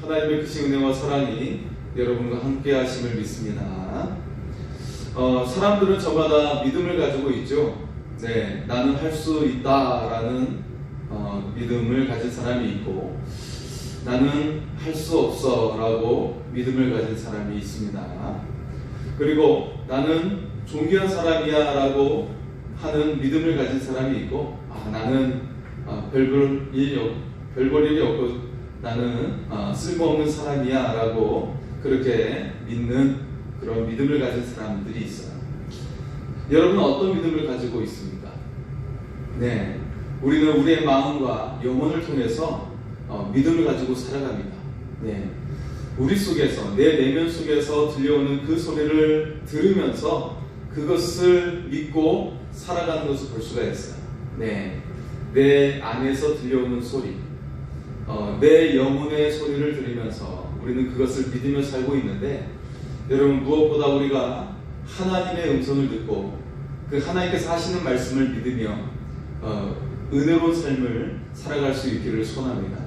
하나님의 크신 은혜와 사랑이 여러분과 함께 하심을 믿습니다. 사람들은 저마다 믿음을 가지고 있죠. 네, 나는 할 수 있다라는 믿음을 가진 사람이 있고, 나는 할 수 없어 라고 믿음을 가진 사람이 있습니다. 그리고 나는 존귀한 사람이야 라고 하는 믿음을 가진 사람이 있고, 나는 별 볼 일이 없고 나는 쓸모없는 사람이야 라고 그렇게 믿는 그런 믿음을 가진 사람들이 있어요. 여러분은 어떤 믿음을 가지고 있습니까? 네, 우리는 우리의 마음과 영혼을 통해서 믿음을 가지고 살아갑니다. 네, 우리 속에서, 내 내면 속에서 들려오는 그 소리를 들으면서 그것을 믿고 살아가는 것을 볼 수가 있어요. 네, 내 안에서 들려오는 소리, 내 영혼의 소리를 들으면서 우리는 그것을 믿으며 살고 있는데, 여러분, 무엇보다 우리가 하나님의 음성을 듣고 그 하나님께서 하시는 말씀을 믿으며 은혜로운 삶을 살아갈 수 있기를 소원합니다.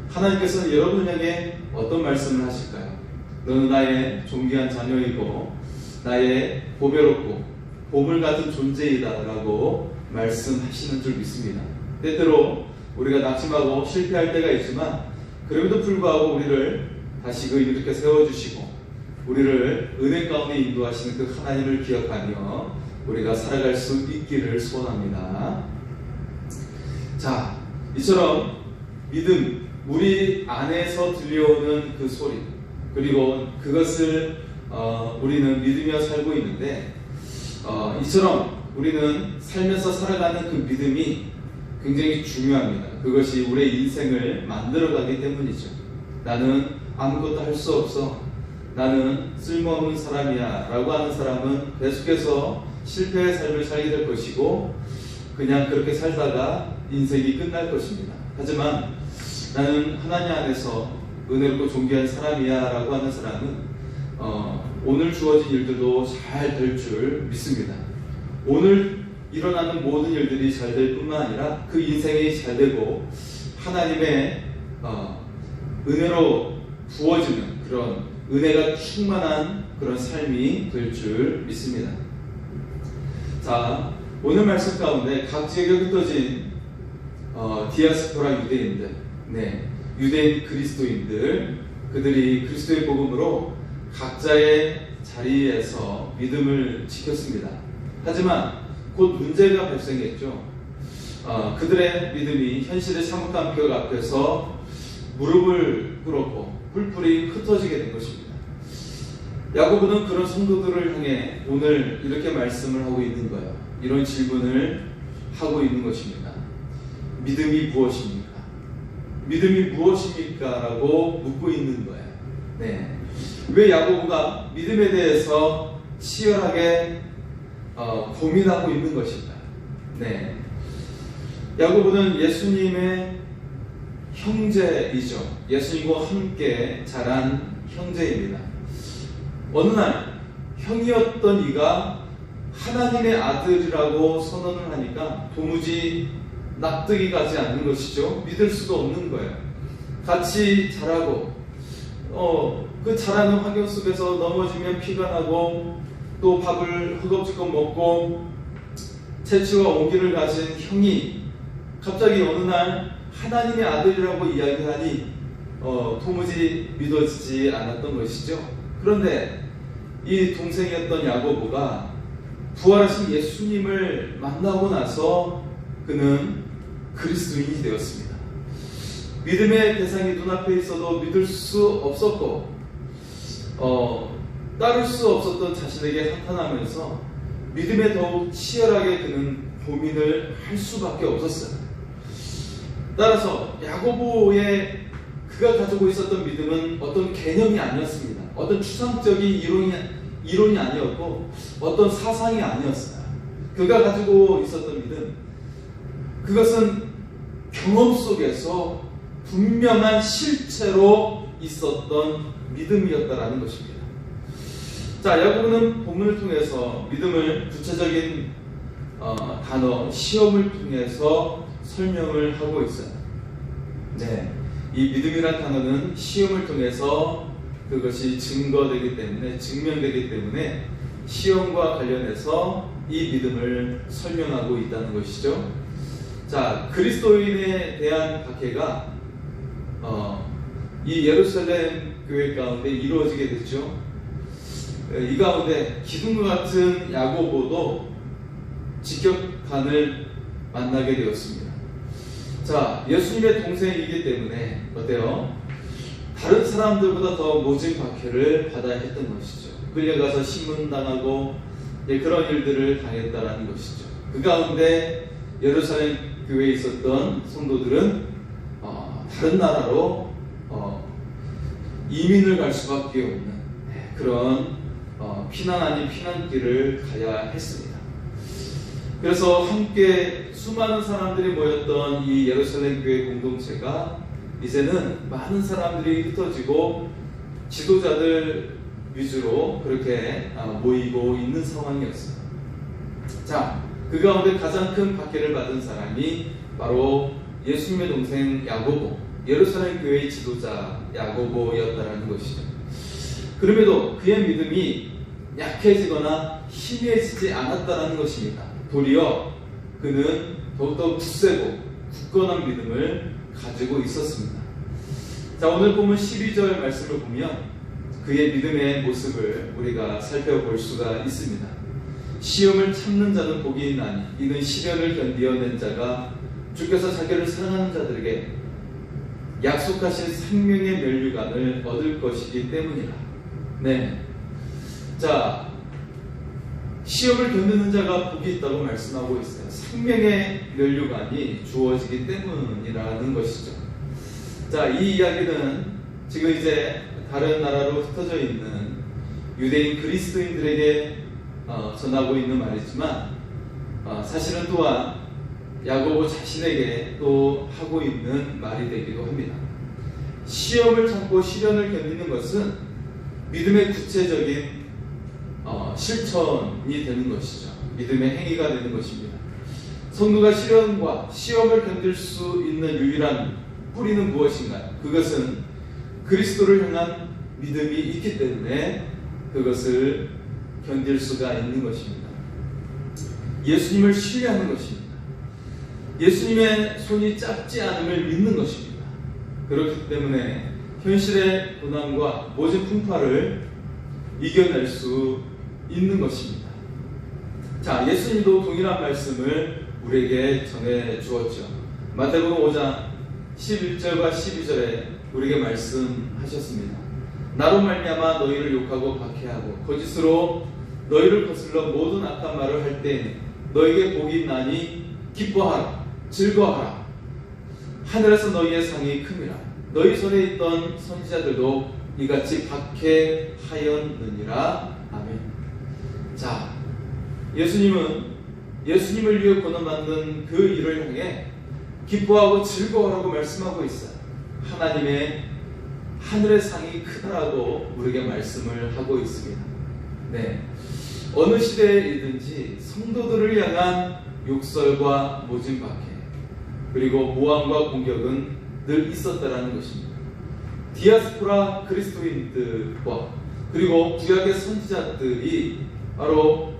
하나님께서는 여러분을 향해 어떤 말씀을 하실까요? 너는 나의 존귀한 자녀이고 나의 보배롭고 보물 같은 존재이다 라고 말씀하시는 줄 믿습니다. 때때로 우리가 낙심하고 실패할 때가 있지만, 그럼에도 불구하고 우리를 다시 일으켜 세워주시고 우리를 은혜 가운데 인도하시는 그 하나님을 기억하며 우리가 살아갈 수 있기를 소원합니다. 자, 이처럼 믿음, 우리 안에서 들려오는 그 소리, 그리고 그것을 우리는 믿으며 살고 있는데, 이처럼 우리는 살면서 살아가는 그 믿음이 굉장히 중요합니다. 그것이 우리의 인생을 만들어가기 때문이죠. 나는 아무것도 할 수 없어, 나는 쓸모없는 사람이야 라고 하는 사람은 계속해서 실패의 삶을 살게 될 것이고, 그냥 그렇게 살다가 인생이 끝날 것입니다. 하지만 나는 하나님 안에서 은혜롭고 존귀한 사람이야 라고 하는 사람은 오늘 주어진 일들도 잘 될 줄 믿습니다. 오늘 일어나는 모든 일들이 잘 될 뿐만 아니라 그 인생이 잘 되고 하나님의 은혜로 부어지는 그런 은혜가 충만한 그런 삶이 될 줄 믿습니다. 자, 오늘 말씀 가운데 각 지역에 흩어진 디아스포라 유대인들, 네, 유대인 그리스도인들, 그들이 그리스도의 복음으로 각자의 자리에서 믿음을 지켰습니다. 하지만 곧 문제가 발생했죠. 그들의 믿음이 현실의 참혹한 벽 앞에서 무릎을 꿇었고 뿔뿔이 흩어지게 된 것입니다. 야고보는 그런 성도들을 향해 오늘 이렇게 말씀을 하고 있는 거예요. 이런 질문을 하고 있는 것입니다. 믿음이 무엇입니까? 믿음이 무엇입니까? 라고 묻고 있는 거예요. 네. 왜 야고보가 믿음에 대해서 치열하게 고민하고 있는 것일까요? 네. 야고보는 예수님의 형제이죠. 예수님과 함께 자란 형제입니다. 어느 날 형이었던 이가 하나님의 아들이라고 선언을 하니까 도무지 납득이 가지 않는 것이죠. 믿을 수가 없는 거예요. 같이 자라고 그 자라는 환경 속에서 넘어지면 피가 나고 또 밥을 허겁지겁 먹고 재치와 온기를 가진 형이 갑자기 어느 날 하나님의 아들이라고 이야기하니 도무지 믿어지지 않았던 것이죠. 그런데 이 동생이었던 야고보가 부활하신 예수님을 만나고 나서 그는 그리스도인이 되었습니다. 믿음의 대상이 눈앞에 있어도 믿을 수 없었고 따를 수 없었던 자신에게 한탄하면서 믿음에 더욱 치열하게 그는 고민을 할 수밖에 없었어요. 따라서 야고보의 그가 가지고 있었던 믿음은 어떤 개념이 아니었습니다. 어떤 추상적인 이론이 아니었고 어떤 사상이 아니었어요. 그가 가지고 있었던 믿음, 그것은 경험 속에서 분명한 실체로 있었던 믿음이었다라는 것입니다. 자, 야고보는 본문을 통해서 믿음을 구체적인 시험을 통해서 설명을 하고 있어요. 네, 이 믿음이란 단어는 시험을 통해서 그것이 증거되기 때문에, 증명되기 때문에 시험과 관련해서 이 믿음을 설명하고 있다는 것이죠. 자, 그리스도인에 대한 박해가 이 예루살렘 교회 가운데 이루어지게 됐죠. 이 가운데 기둥과 같은 야고보도 직격탄을 만나게 되었습니다. 자, 예수님의 동생이기 때문에 어때요? 다른 사람들보다 더 모진 박해를 받아야 했던 것이죠. 끌려가서 신문당하고 그런 일들을 당했다라는 것이죠. 그 가운데 예루살렘 교회에 있었던 성도들은 다른 나라로 이민을 갈 수밖에 없는 그런 피난 아닌 피난길을 가야 했습니다. 그래서 함께 수많은 사람들이 모였던 이 예루살렘 교회 공동체가 이제는 많은 사람들이 흩어지고 지도자들 위주로 그렇게 모이고 있는 상황이었어요. 자, 그 가운데 가장 큰 박해를 받은 사람이 바로 예수님의 동생 야고보, 예루살렘 교회의 지도자 야고보였다라는 것이죠. 그럼에도 그의 믿음이 약해지거나 희미해지지 않았다라는 것입니다. 도리어 그는 더욱더 굳세고 굳건한 믿음을 가지고 있었습니다. 자, 오늘 본문 12절 말씀을 보면 그의 믿음의 모습을 우리가 살펴볼 수가 있습니다. 시험을 참는 자는 복이 있나니 이는 시련을 견디어낸 자가 주께서 자기를 사랑하는 자들에게 약속하신 생명의 면류관을 얻을 것이기 때문이라. 네. 자, 시험을 견디는 자가 복이 있다고 말씀하고 있어요. 생명의 면류관이 주어지기 때문이라는 것이죠. 자, 이 이야기는 지금 이제 다른 나라로 흩어져 있는 유대인 그리스도인들에게 전하고 있는 말이지만 사실은 또한 야고보 자신에게 또 하고 있는 말이 되기도 합니다. 시험을 참고 시련을 견디는 것은 믿음의 구체적인 실천이 되는 것이죠. 믿음의 행위가 되는 것입니다. 성도가 시련과 시험을 견딜 수 있는 유일한 뿌리는 무엇인가요? 그것은 그리스도를 향한 믿음이 있기 때문에 그것을 견딜 수가 있는 것입니다. 예수님을 신뢰하는 것입니다. 예수님의 손이 짧지 않음을 믿는 것입니다. 그렇기 때문에 현실의 고난과 모진 풍파를 이겨낼 수 있는 것입니다. 자, 예수님도 동일한 말씀을 우리에게 전해 주었죠. 마태복음 5장 11절과 12절에 우리에게 말씀하셨습니다. 나로 말미암아 너희를 욕하고 박해하고 거짓으로 너희를 거슬러 모든 악한 말을 할 때 너희에게 복이 있나니 기뻐하라 즐거워하라. 하늘에서 너희의 상이 큼이라. 너희 손에 있던 선지자들도 이같이 박해하였느니라. 아멘. 자, 예수님은 예수님을 위해 고난받는 그 일을 향해 기뻐하고 즐거워하라고 말씀하고 있어요. 하나님의 하늘의 상이 크다라고 우리에게 말씀을 하고 있습니다. 네, 어느 시대이든지 성도들을 향한 욕설과 모진 박해 그리고 모함과 공격은 늘 있었다라는 것입니다. 디아스포라 그리스도인들과 그리고 구약의 선지자들이 바로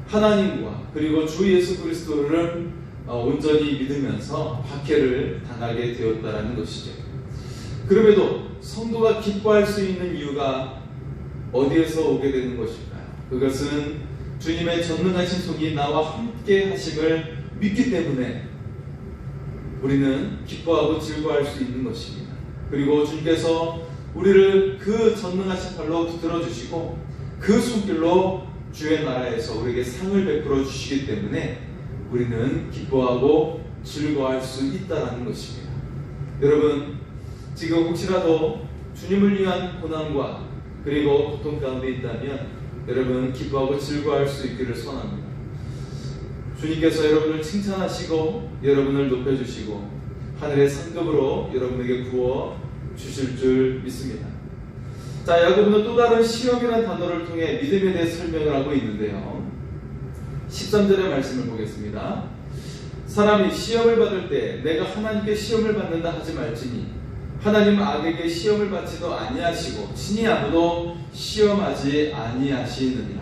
하나님과 그리고 주 예수 그리스도를 온전히 믿으면서 박해를 당하게 되었다라는 것이죠. 그럼에도 성도가 기뻐할 수 있는 이유가 어디에서 오게 되는 것일까요? 그것은 주님의 전능하신 손이 나와 함께 하심을 믿기 때문에 우리는 기뻐하고 즐거워할 수 있는 것입니다. 그리고 주님께서 우리를 그 전능하신 팔로 붙들어 주시고 그 손길로 주의 나라에서 우리에게 상을 베풀어 주시기 때문에 우리는 기뻐하고 즐거워할 수 있다는 것입니다. 여러분, 지금 혹시라도 주님을 위한 고난과 그리고 고통 가운데 있다면 여러분 기뻐하고 즐거워할 수 있기를 소원합니다. 주님께서 여러분을 칭찬하시고 여러분을 높여주시고 하늘의 상급으로 여러분에게 부어 주실 줄 믿습니다. 자, 야고보는 또 다른 시험이라는 단어를 통해 믿음에 대해 설명을 하고 있는데요. 13절의 말씀을 보겠습니다. 사람이 시험을 받을 때 내가 하나님께 시험을 받는다 하지 말지니 하나님은 악에게 시험을 받지도 아니하시고 친히 아무도 시험하지 아니하시느니라.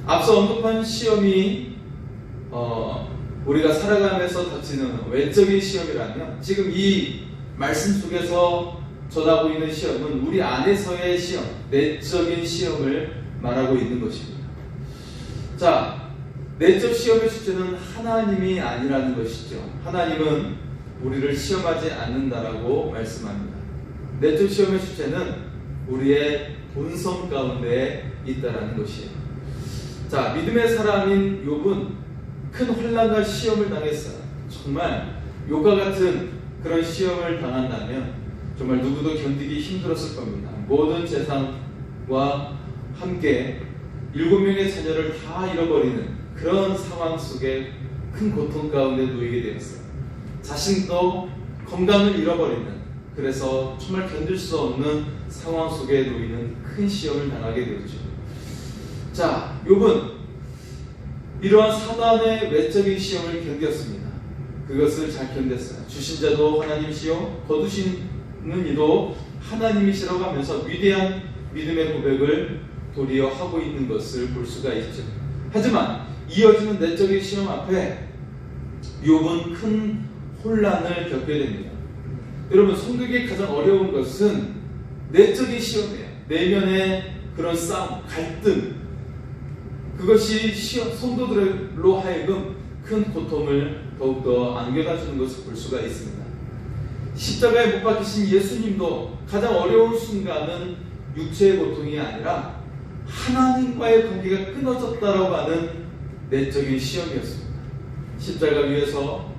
앞서 언급한 시험이 우리가 살아가면서 닥치는 외적인 시험이라면 지금 이 말씀 속에서 전하고 있는 시험은 우리 안에서의 시험, 내적인 시험을 말하고 있는 것입니다. 자, 내적 시험의 주체는 하나님이 아니라는 것이죠. 하나님은 우리를 시험하지 않는다라고 말씀합니다. 내적 시험의 주체는 우리의 본성 가운데 있다라는 것이에요. 자, 믿음의 사람인 욥은 큰 혼란과 시험을 당했어요. 정말 욥과 같은 그런 시험을 당한다면 정말 누구도 견디기 힘들었을 겁니다. 모든 재산과 함께 7명의 자녀를 다 잃어버리는 그런 상황 속에 큰 고통 가운데 놓이게 되었어요. 자신도 건강을 잃어버리는, 그래서 정말 견딜 수 없는 상황 속에 놓이는 큰 시험을 당하게 되었죠. 자, 욥은 이러한 사단의 외적인 시험을 견뎠습니다. 그것을 잘 견뎠어요. 주신 자도 하나님이시요 거두시는 이도 하나님이시라고 하면서 위대한 믿음의 고백을 도리어 하고 있는 것을 볼 수가 있죠. 하지만 이어지는 내적인 시험 앞에 욥은 큰 혼란을 겪게 됩니다. 여러분, 성도에게 가장 어려운 것은 내적인 시험이에요. 내면의 그런 싸움, 갈등, 그것이 성도들로 하여금 큰 고통을 더욱더 안겨다 주는 것을 볼 수가 있습니다. 십자가에 못 박히신 예수님도 가장 어려운 순간은 육체의 고통이 아니라 하나님과의 관계가 끊어졌다라고 하는 내적인 시험이었습니다. 십자가 위에서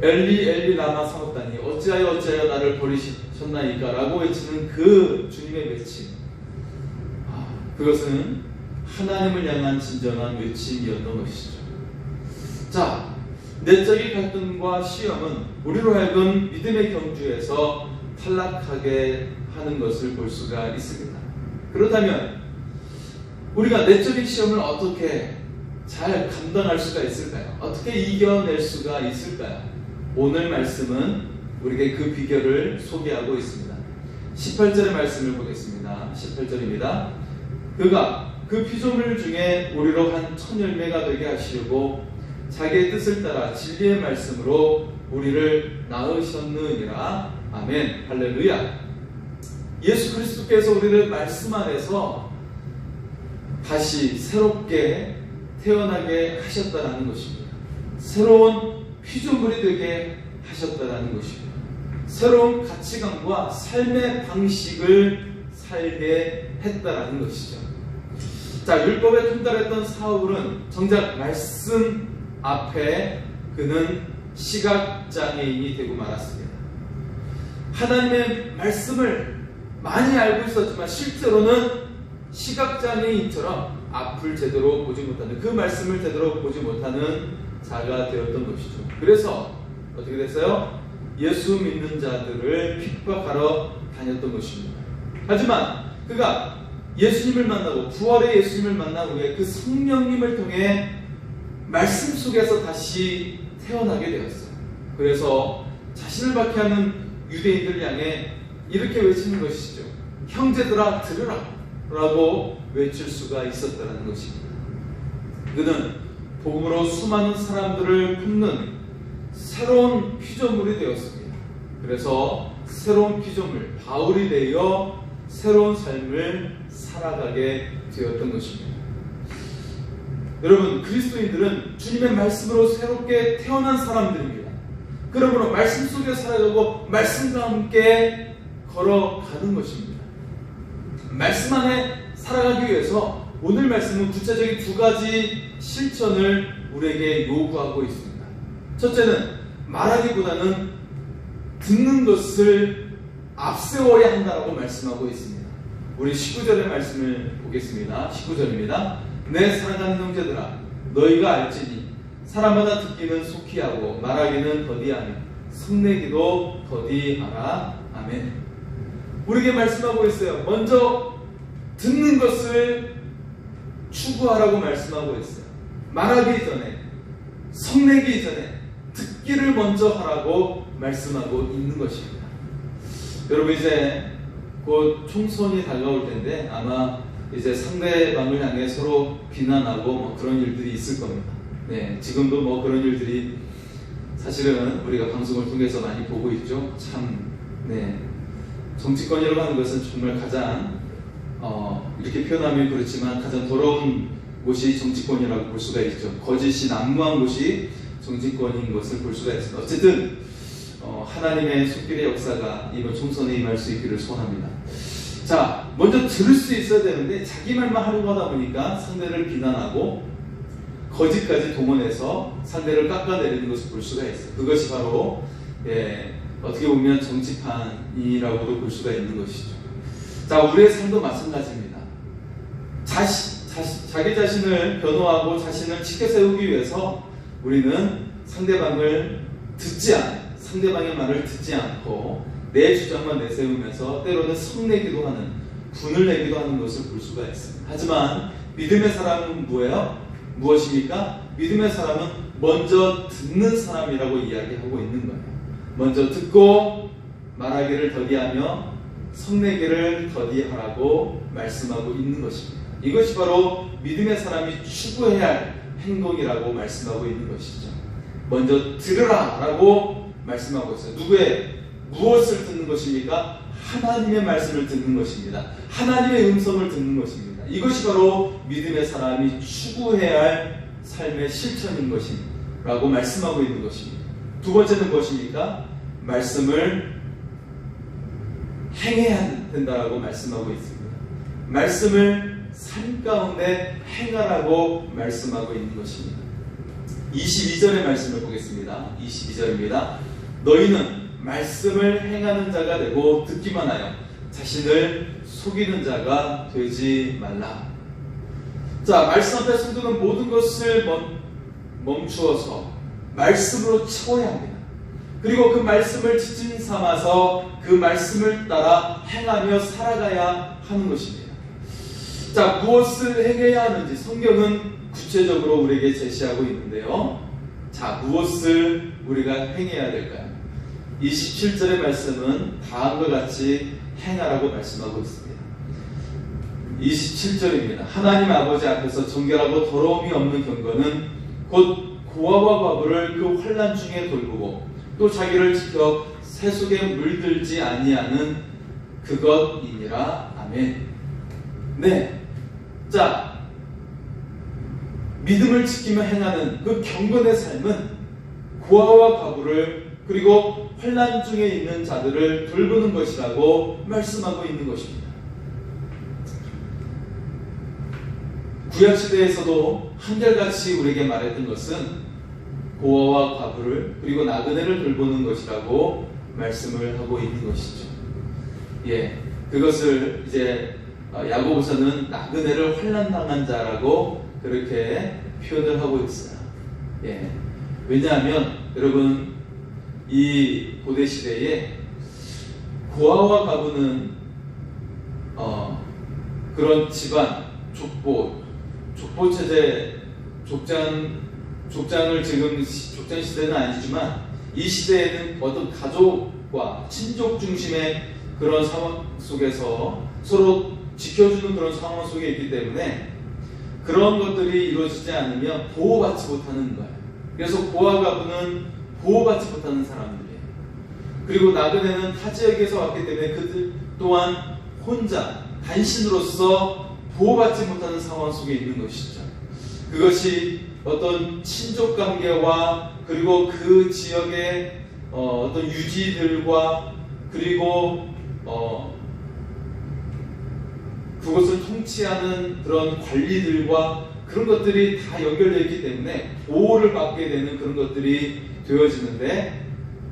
엘리 엘리 라마 사박다니 어찌하여 나를 버리셨나이까 라고 외치는 그 주님의 외침, 그것은 하나님을 향한 진정한 외침이었던 것이죠. 자, 내적인 갈등과 시험은 우리로 하여금 믿음의 경주에서 탈락하게 하는 것을 볼 수가 있습니다. 그렇다면 우리가 내적인 시험을 어떻게 잘 감당할 수가 있을까요? 어떻게 이겨낼 수가 있을까요? 오늘 말씀은 우리에게 그 비결을 소개하고 있습니다. 18절의 말씀을 보겠습니다. 18절입니다. 그가 그 피조물 중에 우리로 한 천열매가 되게 하시려고 자기의 뜻을 따라 진리의 말씀으로 우리를 낳으셨느니라. 아멘. 할렐루야. 예수 그리스도께서 우리를 말씀 안에서 다시 새롭게 태어나게 하셨다라는 것입니다. 새로운 피조물이 되게 하셨다라는 것입니다. 새로운 가치관과 삶의 방식을 살게 했다라는 것이죠. 자, 율법에 통달했던 사울은 정작 말씀 앞에 그는 시각장애인이 되고 말았습니다. 하나님의 말씀을 많이 알고 있었지만 실제로는 시각장애인처럼 앞을 제대로 보지 못하는, 그 말씀을 제대로 보지 못하는 자가 되었던 것이죠. 그래서 어떻게 됐어요? 예수 믿는 자들을 핍박하러 다녔던 것입니다. 하지만 그가 예수님을 만나고 부활의 예수님을 만난 후에 그 성령님을 통해 말씀 속에서 다시 태어나게 되었어요. 그래서 자신을 박해하는 유대인들 향해 이렇게 외치는 것이죠. 형제들아 들으라 라고 외칠 수가 있었다는 것입니다. 그는 복음으로 수많은 사람들을 품는 새로운 피조물이 되었습니다. 그래서 새로운 피조물, 바울이 되어 새로운 삶을 살아가게 되었던 것입니다. 여러분, 그리스도인들은 주님의 말씀으로 새롭게 태어난 사람들입니다. 그러므로 말씀 속에 살아가고 말씀과 함께 걸어가는 것입니다. 말씀 안에 살아가기 위해서 오늘 말씀은 구체적인 두 가지 실천을 우리에게 요구하고 있습니다. 첫째는 말하기보다는 듣는 것을 앞세워야 한다고 말씀하고 있습니다. 우리 19절의 말씀을 보겠습니다. 19절입니다. 내 사랑하는 형제들아, 너희가 알지니 사람마다 듣기는 속히 하고 말하기는 더디하며 성내기도 더디하라. 아멘. 우리에게 말씀하고 있어요. 먼저 듣는 것을 추구하라고 말씀하고 있어요. 말하기 전에 성내기 전에 듣기를 먼저 하라고 말씀하고 있는 것입니다. 여러분, 이제 곧 총선이 다가올 텐데 아마 이제 상대방을 향해 서로 비난하고 뭐 그런 일들이 있을 겁니다. 네, 지금도 뭐 그런 일들이 사실은 우리가 방송을 통해서 많이 보고 있죠. 참, 네, 정치권이라고 하는 것은 정말 가장 이렇게 표현하면 그렇지만 가장 더러운 곳이 정치권이라고 볼 수가 있죠. 거짓이 난무한 곳이 정치권인 것을 볼 수가 있습니다. 어쨌든 하나님의 손길의 역사가 이번 총선에 임할 수 있기를 소원합니다. 자, 먼저 들을 수 있어야 되는데 자기 말만 하려고 하다 보니까 상대를 비난하고 거짓까지 동원해서 상대를 깎아내리는 것을 볼 수가 있어요. 그것이 바로 어떻게 보면 정치판이라고도 볼 수가 있는 것이죠. 자, 우리의 삶도 마찬가지입니다. 자기 자신을 변호하고 자신을 지켜 세우기 위해서 우리는 상대방의 말을 듣지 않고 내 주장만 내세우면서 때로는 성내기도 하는, 분을 내기도 하는 것을 볼 수가 있습니다. 하지만 믿음의 사람은 무엇입니까? 믿음의 사람은 먼저 듣는 사람이라고 이야기하고 있는 거예요. 먼저 듣고 말하기를 더디하며 성내기를 더디하라고 말씀하고 있는 것입니다. 이것이 바로 믿음의 사람이 추구해야 할 행동이라고 말씀하고 있는 것이죠. 먼저 들으라 라고 말씀하고 있어요. 무엇을 듣는 것입니까? 하나님의 말씀을 듣는 것입니다. 하나님의 음성을 듣는 것입니다. 이것이 바로 믿음의 사람이 추구해야 할 삶의 실천인 것이라고 말씀하고 있는 것입니다. 두 번째는 무엇입니까? 말씀을 행해야 된다라고 말씀하고 있습니다. 말씀을 삶 가운데 행하라고 말씀하고 있는 것입니다. 22절의 말씀을 보겠습니다. 22절입니다. 너희는 말씀을 행하는 자가 되고 듣기만 하여 자신을 속이는 자가 되지 말라. 자, 말씀 앞에 성도는 모든 것을 멈추어서 말씀으로 채워야 합니다. 그리고 그 말씀을 지침 삼아서 그 말씀을 따라 행하며 살아가야 하는 것입니다. 자, 무엇을 행해야 하는지 성경은 구체적으로 우리에게 제시하고 있는데요. 자, 무엇을 우리가 행해야 될까요? 27절의 말씀은 다음과 같이 행하라고 말씀하고 있습니다. 27절입니다. 하나님 아버지 앞에서 정결하고 더러움이 없는 경건은 곧 고아와 과부를 그 환난 중에 돌보고 또 자기를 지켜 새 속에 물들지 아니하는 그것이니라. 아멘. 네. 자, 믿음을 지키며 행하는 그 경건의 삶은 고아와 과부를 그리고 환난 중에 있는 자들을 돌보는 것이라고 말씀하고 있는 것입니다. 구약시대에서도 한결같이 우리에게 말했던 것은 고아와 과부를 그리고 나그네를 돌보는 것이라고 말씀을 하고 있는 것이죠. 예, 그것을 이제 야고보서는 나그네를 환난당한 자라고 그렇게 표현을 하고 있어요. 예, 왜냐하면 여러분 이 고대 시대에 고아와 과부는 그런 집안 족보 체제 족장을 지금 족장 시대는 아니지만 이 시대에는 어떤 가족과 친족 중심의 그런 상황 속에서 서로 지켜주는 그런 상황 속에 있기 때문에 그런 것들이 이루어지지 않으면 보호받지 못하는 거예요. 그래서 고아 과부는 보호받지 못하는 사람들이에요. 그리고 나그네는 타 지역에서 왔기 때문에 그들 또한 혼자 단신으로서 보호받지 못하는 상황 속에 있는 것이죠. 그것이 어떤 친족 관계와 그리고 그 지역의 어떤 유지들과 그리고 그것을 통치하는 그런 관리들과 그런 것들이 다 연결되어 있기 때문에 보호를 받게 되는 그런 것들이 되어지는데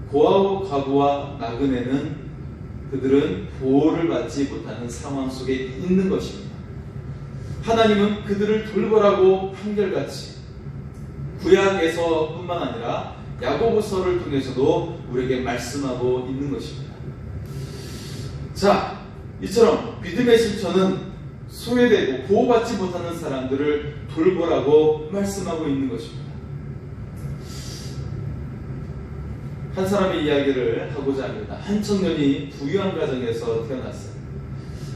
고아와 과부와 나그네는 그들은 보호를 받지 못하는 상황 속에 있는 것입니다. 하나님은 그들을 돌보라고 한결같이 구약에서 뿐만 아니라 야고보서를 통해서도 우리에게 말씀하고 있는 것입니다. 자, 이처럼 믿음의 실천은 소외되고 보호받지 못하는 사람들을 돌보라고 말씀하고 있는 것입니다. 한 사람의 이야기를 하고자 합니다. 한 청년이 부유한 가정에서 태어났어요.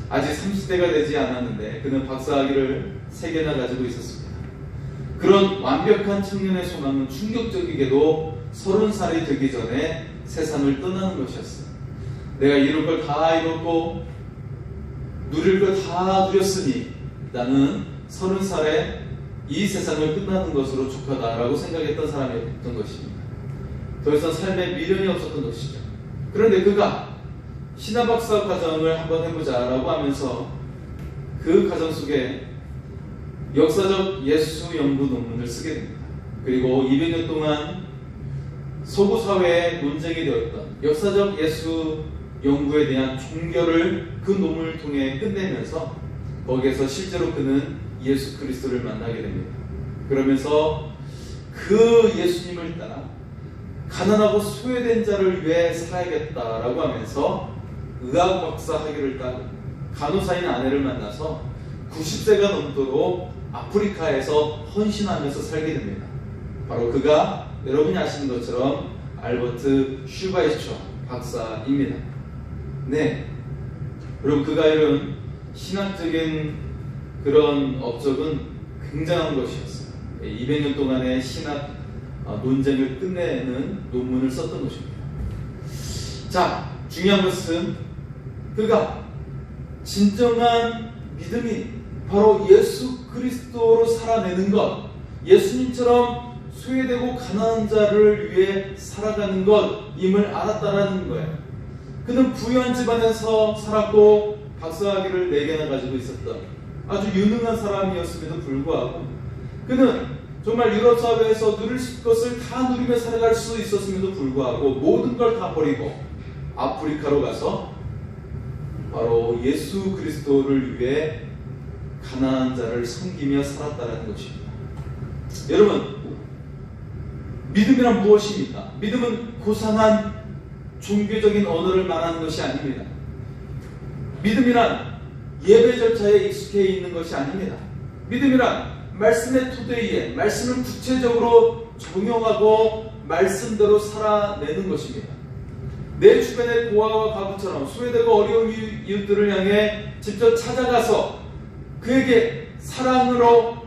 아직 30대가 되지 않았는데 그는 박사학위를 3개나 가지고 있었습니다. 그런 완벽한 청년의 소망은 충격적이게도 30살이 되기 전에 세상을 떠나는 것이었어요. 내가 이룰 걸 다 이뤘고 누릴 걸 다 누렸으니 나는 30살에 이 세상을 끝나는 것으로 족하다라고 생각했던 사람이었던 것입니다. 더 이상 삶에 미련이 없었던 것이죠. 그런데 그가 신화박사 과정을 한번 해보자라고 하면서 그 과정 속에 역사적 예수 연구 논문을 쓰게 됩니다. 그리고 200년 동안 서구 사회의 논쟁이 되었던 역사적 예수 연구에 대한 종결을 그 논문을 통해 끝내면서 거기에서 실제로 그는 예수 그리스도를 만나게 됩니다. 그러면서 그 예수님을 따라 가난하고 소외된 자를 위해 살아야겠다라고 하면서 의학 박사 학위를 따고 간호사인 아내를 만나서 90세가 넘도록 아프리카에서 헌신하면서 살게 됩니다. 바로 그가 여러분이 아시는 것처럼 알버트 슈바이처 박사입니다. 네, 여러분 그가 이룬 신학적인 그런 업적은 굉장한 것이었어요. 200년 동안의 신학 논쟁을 끝내는 논문을 썼던 것입니다. 자, 중요한 것은 그가 진정한 믿음이 바로 예수 그리스도로 살아내는 것, 예수님처럼 소외되고 가난한 자를 위해 살아가는 것임을 알았다라는 거예요. 그는 부유한 집안에서 살았고 박사학위를 4개나 가지고 있었던 아주 유능한 사람이었음에도 불구하고 그는 정말 유럽 사회에서 누릴 것을 다 누리며 살아갈 수 있었음에도 불구하고 모든 걸 다 버리고 아프리카로 가서 바로 예수 그리스도를 위해 가난한 자를 섬기며 살았다는 것입니다. 여러분, 믿음이란 무엇입니까? 믿음은 고상한 종교적인 언어를 말하는 것이 아닙니다. 믿음이란 예배 절차에 익숙해 있는 것이 아닙니다. 믿음이란 말씀의 토대위에 말씀을 구체적으로 적용하고 말씀대로 살아내는 것입니다. 내 주변의 고아와 과부처럼 소외되고 어려운 이웃들을 향해 직접 찾아가서 그에게 사랑으로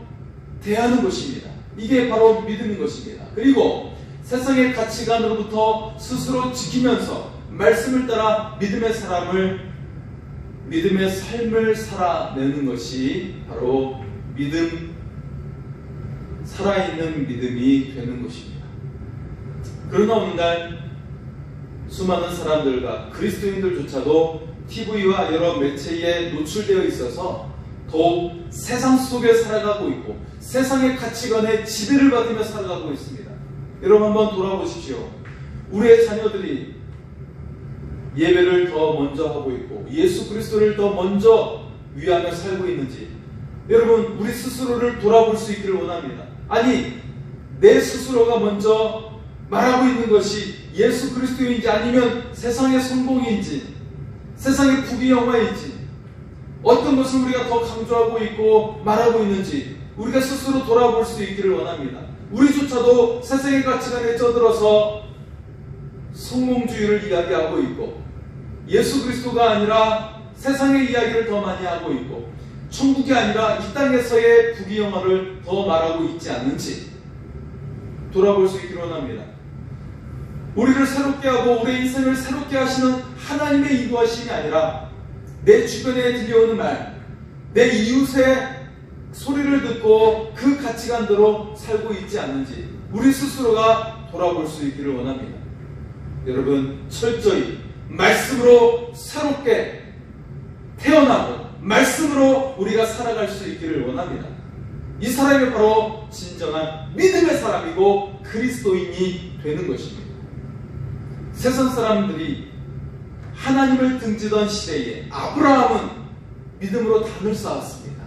대하는 것입니다. 이게 바로 믿음인 것입니다. 그리고 세상의 가치관으로부터 스스로 지키면서 말씀을 따라 믿음의 삶을 살아내는 것이 바로 살아있는 믿음이 되는 것입니다. 그러나 오늘날 수많은 사람들과 그리스도인들조차도 TV와 여러 매체에 노출되어 있어서 더욱 세상 속에 살아가고 있고 세상의 가치관에 지배를 받으며 살아가고 있습니다. 여러분 한번 돌아보십시오. 우리의 자녀들이 예배를 더 먼저 하고 있고 예수 그리스도를 더 먼저 위하며 살고 있는지 여러분 우리 스스로를 돌아볼 수 있기를 원합니다. 아니 내 스스로가 먼저 말하고 있는 것이 예수 그리스도인지 아니면 세상의 성공인지 세상의 부귀영화인지 어떤 것을 우리가 더 강조하고 있고 말하고 있는지 우리가 스스로 돌아볼 수 있기를 원합니다. 우리조차도 세상의 가치관에 쩌들어서 성공주의를 이야기하고 있고 예수 그리스도가 아니라 세상의 이야기를 더 많이 하고 있고 천국이 아니라 이 땅에서의 부귀영화를 더 말하고 있지 않는지 돌아볼 수 있기를 원합니다. 우리를 새롭게 하고 우리의 인생을 새롭게 하시는 하나님의 인도하심이 아니라 내 주변에 들려오는 말, 내 이웃의 소리를 듣고 그 가치관대로 살고 있지 않는지 우리 스스로가 돌아볼 수 있기를 원합니다. 여러분 철저히 말씀으로 새롭게 태어나고 말씀으로 우리가 살아갈 수 있기를 원합니다. 이 사람이 바로 진정한 믿음의 사람이고 그리스도인이 되는 것입니다. 세상 사람들이 하나님을 등지던 시대에 아브라함은 믿음으로 단을 쌓았습니다.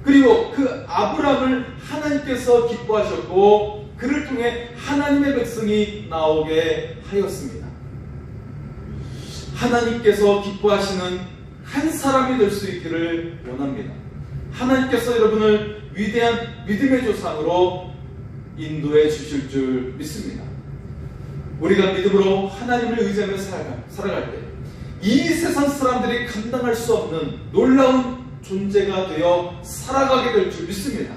그리고 그 아브라함을 하나님께서 기뻐하셨고 그를 통해 하나님의 백성이 나오게 하였습니다. 하나님께서 기뻐하시는 한 사람이 될 수 있기를 원합니다. 하나님께서 여러분을 위대한 믿음의 조상으로 인도해 주실 줄 믿습니다. 우리가 믿음으로 하나님을 의지하며 살아갈 때 이 세상 사람들이 감당할 수 없는 놀라운 존재가 되어 살아가게 될 줄 믿습니다.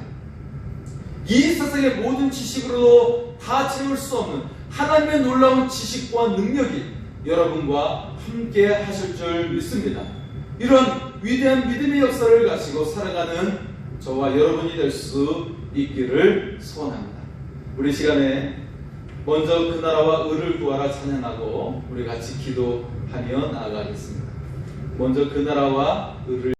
이 세상의 모든 지식으로도 다 채울 수 없는 하나님의 놀라운 지식과 능력이 여러분과 함께 하실 줄 믿습니다. 이런 위대한 믿음의 역사를 가지고 살아가는 저와 여러분이 될 수 있기를 소원합니다. 우리 시간에 먼저 그 나라와 의를 구하라 찬양하고 우리 같이 기도하며 나아가겠습니다. 먼저 그 나라와 의를